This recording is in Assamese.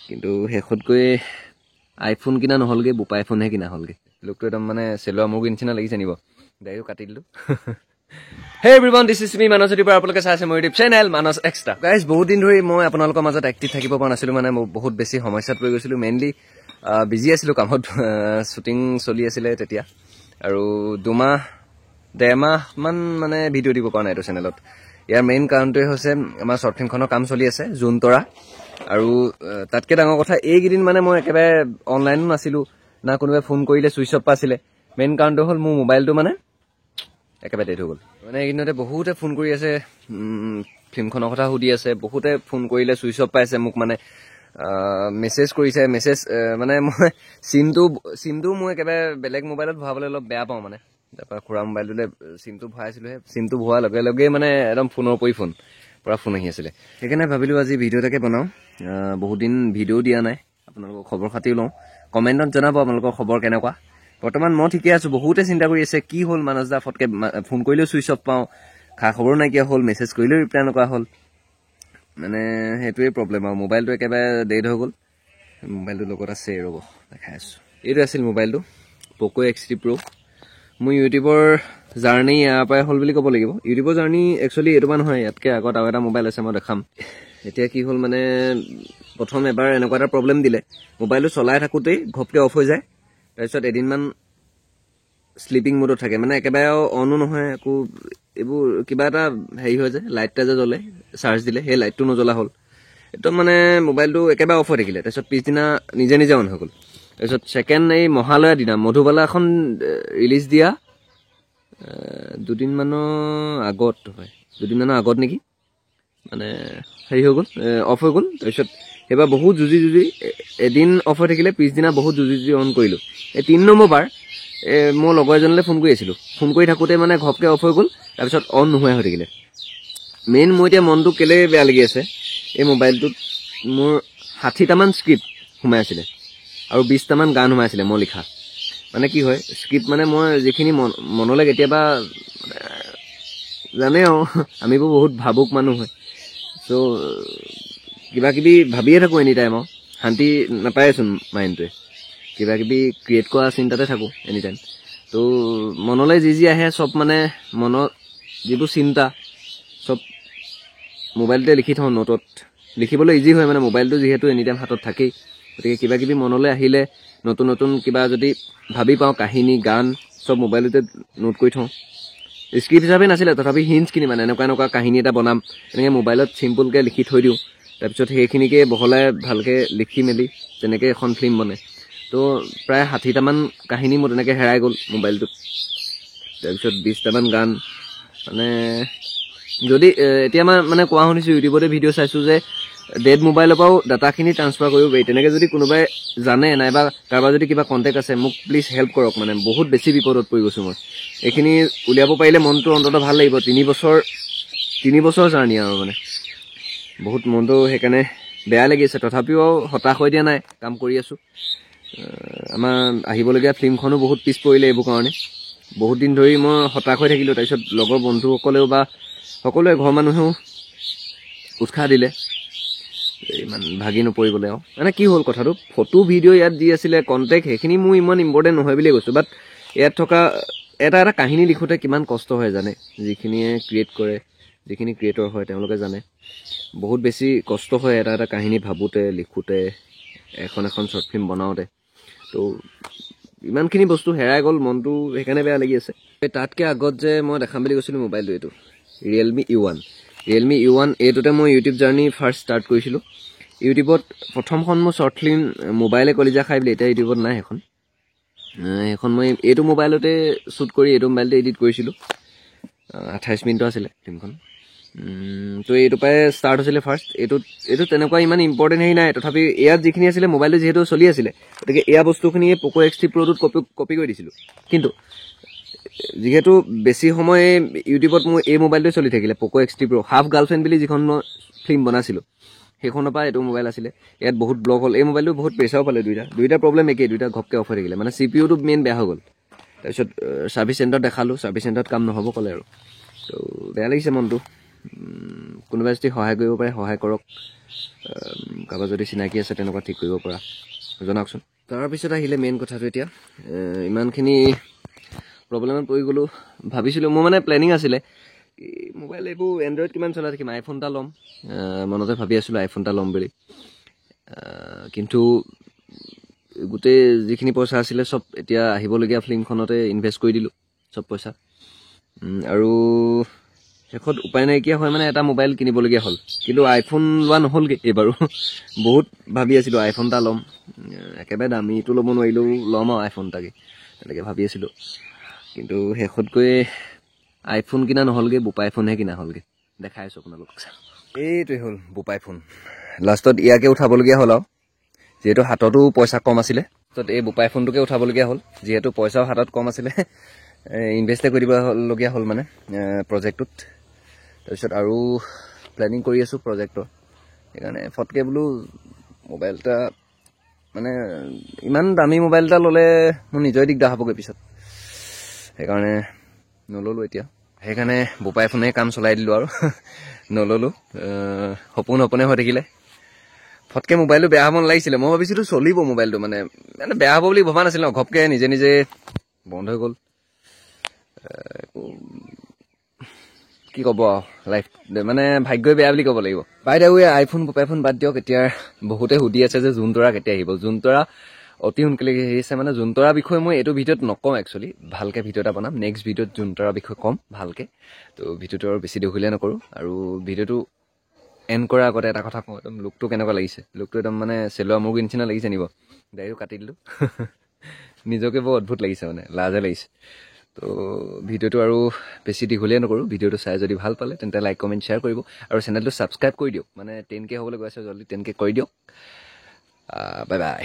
কিন্তু শেষতকৈ আইফোন কিনা নহ'লগৈ, বোপা আইফোনহে কিনা হ'লগৈ। লুকটো একদম মানে চেলোৱা মুৰ্গীৰ নিচিনা লাগিছে নিব, দাইও কাটি দিলোঁ। হে এভৰিৱান, দিছ ইজ মি মানস জ্যোতিৰ পৰা আপোনালোকে চাই আছে মোৰ ইউটিউব চেনেল মানস এক্সট্ৰা। গাইজ বহুত দিন ধৰি মই আপোনালোকৰ মাজত এক্টিভ থাকিব পৰা নাছিলোঁ, মানে মই বহুত বেছি সমস্যাত পৰি গৈছিলোঁ। মেইনলি বিজি আছিলোঁ কামত, শ্বুটিং চলি আছিলে তেতিয়া, আৰু 2-1.5 মাহমান মানে ভিডিঅ' দিব পৰা নাই এইটো চেনেলত। ইয়াৰ মেইন কাৰণটোৱে হৈছে আমাৰ শ্বৰ্ট ফিল্মখনৰ কাম চলি আছে, জোন তৰা। আৰু তাতকৈ ডাঙৰ কথা, এইকেইদিন মানে মই একেবাৰে অনলাইনো নাছিলোঁ, না কোনোবাই ফোন কৰিলে ছুইচ অফ আছিলে। মেইন কাৰণটো হ'ল মোৰ মোবাইলটো মানে একেবাৰে ডেড হৈ গ'ল। মানে এইকেইদিনতে বহুতে ফোন কৰি আছে, ফিল্মখনৰ কথা সুধি আছে, বহুতে ফোন কৰিলে ছুইচ অফ পাইছে, মোক মানে মেছেজ কৰিছে। মানে মই চিমটো মই একেবাৰে বেলেগ মোবাইলত ভৰাবলৈ অলপ বেয়া পাওঁ মানে। তাৰপৰা খুৰা মোবাইলটোলৈ চিমটো ভৰাইছিলোহে, চিমটো ভৰোৱাৰ লগে লগেই মানে একদম ফোনৰ পৰি ফোন আহি আছিলে। সেইকাৰণে ভাবিলোঁ আজি ভিডিঅ' এটাকে বনাওঁ। বহুত দিন ভিডিঅ'ও দিয়া নাই, আপোনালোকৰ খবৰ খাতিও লওঁ। কমেণ্টত জনাব আপোনালোকৰ খবৰ কেনেকুৱা। বৰ্তমান মই ঠিকে আছোঁ। বহুতে চিন্তা কৰি আছে কি হ'ল মানস দা, ফটকৈ ফোন কৰিলেও ছুইচ অফ পাওঁ, খা খবৰো নাইকিয়া হ'ল, মেছেজ কৰিলেও ৰিপ্লাই নকৰা হ'ল। মানে সেইটোৱেই প্ৰব্লেম আৰু, মোবাইলটো একেবাৰে ডেড হৈ গ'ল। মোবাইলটোৰ লগত আছে, ৰ'ব দেখাই আছোঁ। এইটো আছিল মোবাইলটো, প'ক' X3 Pro। মোৰ ইউটিউবৰ জাৰ্ণি ইয়াৰ পৰাই হ'ল বুলি ক'ব লাগিব। ইউটিউবৰ জাৰ্ণি একচুৱেলি এইটো পৰা নহয়, ইয়াতকৈ আগত আৰু এটা মোবাইল আছে, মই দেখাম। এতিয়া কি হ'ল মানে, প্ৰথম এবাৰ এনেকুৱা এটা প্ৰব্লেম দিলে, মোবাইলটো চলাই থাকোঁতেই ঘপকৈ অফ হৈ যায়। তাৰপিছত এদিনমান শ্লিপিং মোডত থাকে, মানে একেবাৰে অনো নহয়, আকৌ এইবোৰ কিবা এটা হেৰি হৈ যায়, লাইট এটা যে জ্বলে চাৰ্জ দিলে, সেই লাইটটো নজ্বলা হ'ল। একদম মানে মোবাইলটো একেবাৰে অফ হৈ থাকিলে। তাৰপিছত পিছদিনা নিজে অন হৈ গ'ল। তাৰপিছত ছেকেণ্ড এই মহালয়াৰ দিনা, মধুবালাখন ৰিলিজ দিয়া 2দিনমানৰ আগত নেকি, মানে হেৰি হৈ গ'ল, অফ হৈ গ'ল। তাৰপিছত সেইবাৰ বহুত যুঁজি এদিন অফ হৈ থাকিলে, পিছদিনা বহুত যুঁজি অন কৰিলোঁ। এই 3 নম্বৰ বাৰ মোৰ লগৰ এজনলৈ ফোন কৰি আছিলোঁ, ফোন কৰি থাকোঁতে মানে ঘপকৈ অফ হৈ গ'ল, তাৰপিছত অন নোহোৱা হৈ থাকিলে। মেইন মোৰ এতিয়া মনটো কেলৈ বেয়া লাগি আছে, এই মোবাইলটোত মোৰ 60টামান স্ক্ৰিপ্ট সোমাই আছিলে, আৰু 20টামান গান সোমাই আছিলে মই লিখা। মানে কি হয়, স্ক্ৰিপ্ট মানে মই যিখিনি মনলৈ কেতিয়াবা, জানে আৰু আমিবোৰ বহুত ভাবুক মানুহ হয়, চ' কিবা কিবি ভাবিয়ে থাকোঁ এনি টাইম, আৰু শান্তি নাপায়েচোন মাইণ্ডটোৱে, কিবা কিবি ক্ৰিয়েট কৰা চিন্তাতে থাকোঁ এনি টাইম। তো মনলৈ যি আহে চব, মানে মনৰ যিবোৰ চিন্তা চব মোবাইলতে লিখি থওঁ, নোটত লিখিবলৈ ইজি হয়, মানে মোবাইলটো যিহেতু এনি টাইম হাতত থাকেই। গতিকে কিবা কিবি মনলৈ আহিলে, নতুন কিবা যদি ভাবি পাওঁ, কাহিনী গান চব মোবাইলতে নোট কৰি থওঁ। স্ক্ৰিপ্ট হিচাপে নাছিলে, তথাপি হিণ্টছখিনি মানে এনেকুৱা কাহিনী এটা বনাম, এনেকৈ মোবাইলত চিম্পুলকৈ লিখি থৈ দিওঁ। তাৰপিছত সেইখিনিকে বহলাই ভালকৈ লিখি মেলি তেনেকৈ এখন ফিল্ম বনে। তো প্ৰায় 60টামান কাহিনী মোৰ তেনেকৈ হেৰাই গ'ল মোবাইলটোত। তাৰপিছত 20টামান গান, মানে যদি এতিয়া মানে কোৱা শুনিছোঁ, ইউটিউবতে ভিডিঅ' চাইছোঁ যে ডেড মোবাইলৰ পৰাও ডাটাখিনি ট্ৰান্সফাৰ কৰিব পাৰি। তেনেকৈ যদি কোনোবাই জানে, নাইবা কাৰোবাৰ যদি কিবা কণ্টেক্ট আছে, মোক প্লিজ হেল্প কৰক। মানে বহুত বেছি বিপদত পৰি গৈছোঁ মই। এইখিনি উলিয়াব পাৰিলে মনটো অন্ততঃ ভাল লাগিব। 3 বছৰ জাৰ্ণি আৰু মানে বহুত মনটো সেইকাৰণে বেয়া লাগিছে। তথাপিও হতাশ হৈ দিয়া নাই, কাম কৰি আছোঁ। আমাৰ আহিবলগীয়া ফিল্মখনো বহুত পিছ পৰিলে এইবোৰ কাৰণে। বহুত দিন ধৰি মই হতাশ হৈ থাকিলোঁ। তাৰপিছত লগৰ বন্ধুসকলেও বা সকলোৱে, ঘৰৰ মানুহেও উৎসাহ দিলে ইমান ভাগি নপৰিবলৈ। আৰু মানে কি হ'ল কথাটো, ফটো ভিডিঅ' ইয়াত যি আছিলে কণ্টেক্ট, সেইখিনি মোৰ ইমান ইম্পৰ্টেণ্ট নহয় বুলিয়ে কৈছোঁ। বাট ইয়াত থকা এটা কাহিনী লিখোঁতে কিমান কষ্ট হয় জানে, যিখিনিয়ে ক্ৰিয়েট কৰে, যিখিনি ক্ৰিয়েটৰ হয় তেওঁলোকে জানে। বহুত বেছি কষ্ট হয় এটা কাহিনী ভাবোঁতে, লিখোঁতে, এখন শ্বৰ্ট ফিল্ম বনাওঁতে। তো ইমানখিনি বস্তু হেৰাই গ'ল, মনটো সেইকাৰণে বেয়া লাগি আছে। তাতকৈ আগত যে মই দেখাম বুলি কৈছিলোঁ মোবাইলটো, এইটো ৰিয়েলমি U1 এইটোতে মই ইউটিউব জাৰ্ণি ফাৰ্ষ্ট ষ্টাৰ্ট কৰিছিলোঁ। ইউটিউবত প্ৰথমখন মোৰ শ্বৰ্ট ফিল্ম মোবাইলে কলিজা খাই বুলি, এতিয়া ইউটিউবত নাই সেইখন মই এইটো মোবাইলতে শ্বুট কৰি এইটো মোবাইলতে এডিট কৰিছিলোঁ। 28 মিনিটৰ আছিলে ফিল্মখন। তো এইটোৰ পৰাই ষ্টাৰ্ট হৈছিলে ফাৰ্ষ্ট। এইটো তেনেকুৱা ইমান ইম্পৰ্টেণ্ট হেৰি নাই, তথাপি ইয়াত যিখিনি আছিলে মোবাইলটো যিহেতু চলি আছিলে, গতিকে এয়া বস্তুখিনি প'ক' X3 Proটোত কপি কৰি দিছিলোঁ। কিন্তু যিহেতু বেছি সময় ইউটিউবত মোৰ এই মোবাইলটোৱে চলি থাকিলে, Poco' X3 Pro। Half girlfriend বুলি যিখন মই ফিল্ম বনাইছিলোঁ, সেইখনৰ পৰা এইটো মোবাইল আছিলে। ইয়াত বহুত ব্লক হ'ল। এই মোবাইলটো বহুত প্ৰেছাৰো পালে, দুইটা প্ৰব্লেম একেই, দুইটা ঘপকৈ অফ হৈ থাকিলে। মানে CPU টো মেইন বেয়া হৈ গ'ল। তাৰপিছত ছাৰ্ভিচ চেণ্টাৰত দেখালোঁ, ছাৰ্ভিচ চেণ্টাৰত কাম নহ'ব ক'লে আৰু। তো বেয়া লাগিছে মনটো। কোনোবাই যদি সহায় কৰিব পাৰে সহায় কৰক, কাৰোবাৰ যদি চিনাকি আছে তেনেকুৱা ঠিক কৰিব পৰা জনাওকচোন। তাৰপিছত আহিলে মেইন কথাটো, এতিয়া ইমানখিনি প্ৰব্লেমত পৰি গ'লোঁ। ভাবিছিলোঁ, মোৰ মানে প্লেনিং আছিলে মোবাইল এইবোৰ এণ্ড্ৰইড কিমান চলাই থাকিম, আইফোন এটা ল'ম, মনতে ভাবি আছিলোঁ আইফোন এটা ল'ম বুলি। কিন্তু গোটেই যিখিনি পইচা আছিলে চব এতিয়া আহিবলগীয়া ফিল্মখনতে ইনভেষ্ট কৰি দিলোঁ চব পইচা, আৰু শেষত উপায় নাইকিয়া হয় মানে এটা মোবাইল কিনিবলগীয়া হ'ল। কিন্তু আইফোন লোৱা নহ'লগৈ এইবাৰো। বহুত ভাবি আছিলোঁ আইফোন এটা ল'ম, একেবাৰে দামীটো ল'ব নোৱাৰিলেও ল'ম আৰু আইফোন এটাকে তেনেকৈ ভাবি আছিলোঁ। কিন্তু শেষত গৈ আইফোন কিনা নহ'লগৈ, বোপাই ফোনহে কিনা হ'লগৈ। দেখাই আছোঁ আপোনালোকক। এইটোৱে হ'ল বোপাই ফোন। লাষ্টত ইয়াকে উঠাবলগীয়া হ'ল আৰু, যিহেতু হাততো পইচা কম আছিলে। তাৰপিছত এই বোপাই ফোনটোকে উঠাবলগীয়া হ'ল, যিহেতু পইচাও হাতত কম আছিলে, ইনভেষ্টে কৰি দিবলগীয়া হ'ল মানে প্ৰজেক্টটোত। তাৰপিছত আৰু প্লেনিং কৰি আছোঁ প্ৰজেক্টৰ, সেইকাৰণে ফটকৈ বোলো মোবাইল এটা মানে ইমান দামী মোবাইল এটা ল'লে মোৰ নিজৰে দিগদাৰ হ'বগৈ পিছত, সেইকাৰণে নল'লোঁ এতিয়া। সেইকাৰণে বোপাই ফোনে কাম চলাই দিলোঁ আৰু নল'লোঁ। সপোনে হৈ থাকিলে। ফটকৈ মোবাইলটো বেয়া হ'ব নালাগিছিলে, মই ভাবিছিলোঁ চলিব মোবাইলটো, মানে বেয়া হ'ব বুলি ভবা নাছিলোঁ। ঘপকৈ নিজে নিজে বন্ধ হৈ গ'ল। কি ক'ব আৰু, লাইফ মানে ভাগ্যই বেয়া বুলি ক'ব লাগিব। বাই দা ৱে, আইফোন বোপাই ফোন বাদ দিয়ক। এতিয়া বহুতে সুধি আছে যে জোনতৰা কেতিয়া আহিব। জোনতৰা অতি সোনকালে আহিছে। মানে জোনতৰা বিষয়ে মই এইটো ভিডিঅ'ত নকওঁ, একচুৱেলি ভালকৈ ভিডিঅ' এটা বনাম নেক্সট ভিডিঅ'ত জোনতৰা বিষয়ে ক'ম ভালকৈ। তো ভিডিঅ'টো আৰু বেছি দীঘলীয়া নকৰোঁ। আৰু ভিডিঅ'টো এণ্ড কৰাৰ আগতে এটা কথা কওঁ, একদম লুকটো কেনেকুৱা লাগিছে। লুকটো একদম মানে চেলোৱা মুৰ্গীৰ নিচিনা লাগিছে নিব, দাড়িও কাটি দিলোঁ। নিজকে বৰ অদ্ভুত লাগিছে, মানে লাজে লাগিছে। তো ভিডিঅ'টো আৰু বেছি দীঘলীয়া নকৰোঁ। ভিডিঅ'টো চাই যদি ভাল পালে তেন্তে লাইক কমেণ্ট শ্বেয়াৰ কৰিব, আৰু চেনেলটো ছাবস্ক্ৰাইব কৰি দিয়ক। মানে 10K হ'বলৈ গৈ আছে, জল্দি 10K কৰি দিয়ক। Bye bye.